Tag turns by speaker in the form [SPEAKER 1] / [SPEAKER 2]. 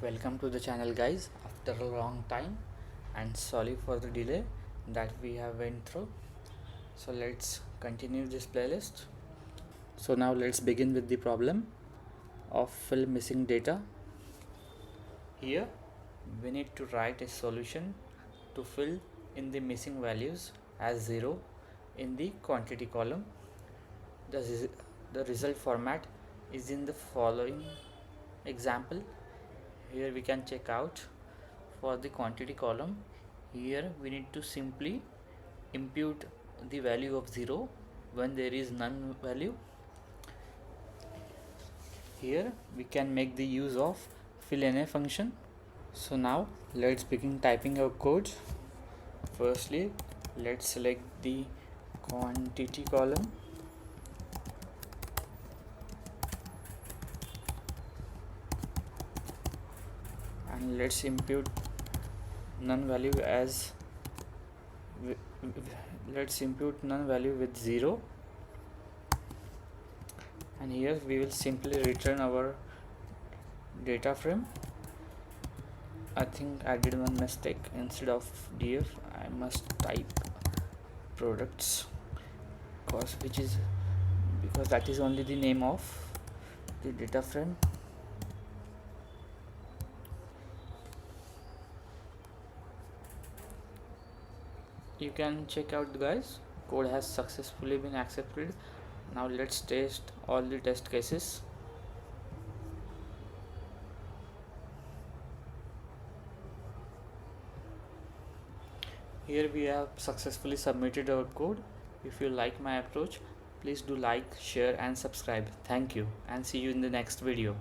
[SPEAKER 1] Welcome to the channel, guys, after a long time, and sorry for the delay that we have went through. So let's continue this playlist. So now let's begin with the problem of fill missing data. Here we need to write a solution to fill in the missing values as 0 in the quantity column. The result format is in the following example. Here we can check out for the quantity column. Here we need to simply impute the value of 0 when there is none value. Here we can make the use of fill_na function. So now let's begin typing our code. Firstly, let's select the quantity column. And let's impute none value as let's impute none value with 0, and here we will simply return our data frame. I think I did one mistake. Instead of df I must type products, because that is only the name of the data frame. You can check out, guys, code has successfully been accepted. Now let's test all the test cases. Here we have successfully submitted our code. If you like my approach, please do like, share and subscribe. Thank you, and see you in the next video.